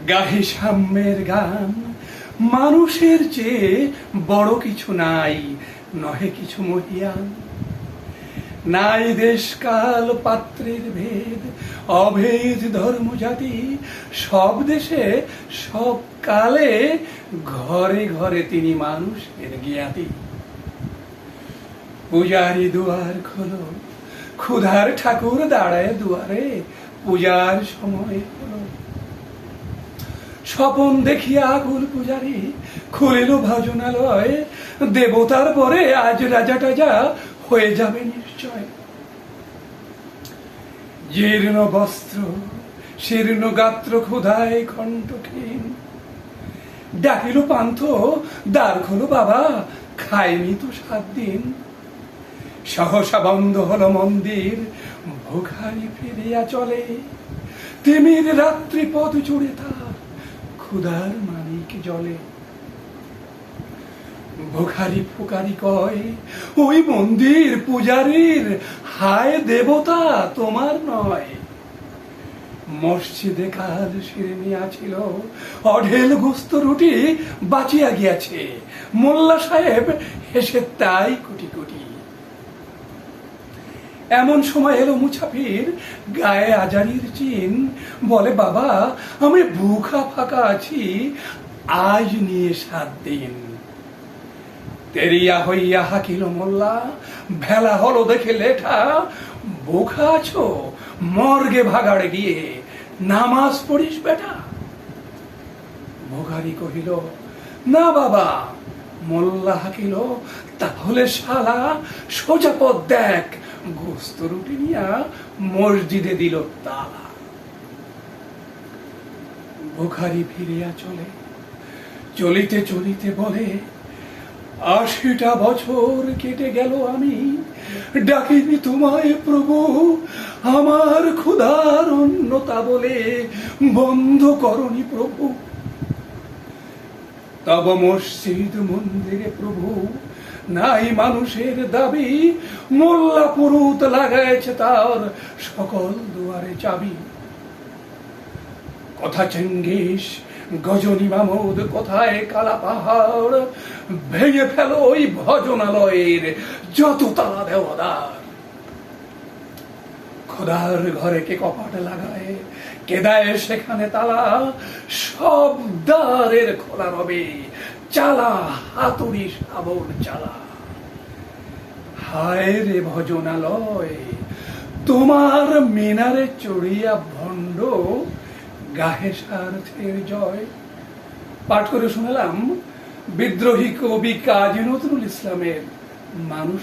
গাহে সাম্যের গান, মানুষের চেয়ে বড় কিছু নাই, নহে কিছু মহিয়ান। নাই দেশ কাল পাত্রের ভেদ, অভেদ ধর্ম জাতি, সব দেশে সব কালে ঘরে ঘরে তিনি মানুষের জ্ঞাতি। পূজারি দুয়ার খোলো, ক্ষুধার ঠাকুর দাঁড়ায় দুয়ারে, পূজার সময় হলো। স্বপন দেখিয়া আকুল পূজারি খুলিল ভজনালয়, দেবতার পরে আজ রাজা টাজা হয়ে যাবে নিশ্চয়। জীর্ণ বস্ত্র শীর্ণ গাত্র ক্ষুধায় কণ্ঠহীন, ডাকিল পান্থ দ্বার খোলো বাবা, খায়নি তো 7 দিন। সহসা বন্ধ হলো মন্দির, ভোখারি ফিরিয়া চলে, তিমির রাত্রি পথ জুড়ে তার ক্ষুধার মানিক জলে। ভোখারি ফুকারি কয়, ওই মন্দির পূজারীর, হায় দেবতা তোমার নয়। মসজিদে কাল শিরনিয়া ছিল, অঢেল গোস্ত রুটি বাঁচিয়া গিয়াছে, মোল্লা সাহেব হেসে তাই কোটি কোটি। এমন সময় এলো মুছাফির, গায়ে আজারির চিন, বলে বাবা আমি ভুখা ফাঁকা আছি, আজ নিয়ে 7 দিন। তেরিয়া হইয়া হাকিল মোল্লা, ভেলা হলো দেখে লেঠা, বোখা আছো মর্গে ভাগাড়ে গিয়ে নামাজ পড়িস বেটা। ভোগারি কহিল না বাবা। মোল্লা হাকিল তাহলে শালা সোজা পথ দেখ, গোস্ত রুটি নিয়া মসজিদে দিল তালা। ভোগারি ফিরিয়া চলে, চলিতে চলিতে বলে, 80টা বছর কেটে গেল আমি ডাকিনি তোমায় প্রভু, আমার ক্ষুধার অন্নতা বলে বন্ধ করনি প্রভু। তব মসজিদ মন্দিরে প্রভু নাই মানুষের দাবি, মোল্লা পুরুত লাগাইছে তার সকল দুয়ারে চাবি। কথা চেঙ্গিস গজনী মামুদ, কোথায় কালা পাহাড়, ভেঙে ফেলো ওই ভজনালয়ের যত তালা দেওয়াদার। খোদার ঘরে কে কপাট লাগায়, কে দেয় সেখানে তালা, সব দ্বারের খোলা রবে, চালা হাতুড়ি শাবল চালা। হায় রে ভজনালয়, তোমার মিনারে চড়িয়া ভণ্ড, গাহে স্বার্থের জয়। পাঠ করে শোনালাম বিদ্রোহী কবি কাজী নজরুল ইসলামের মানুষ।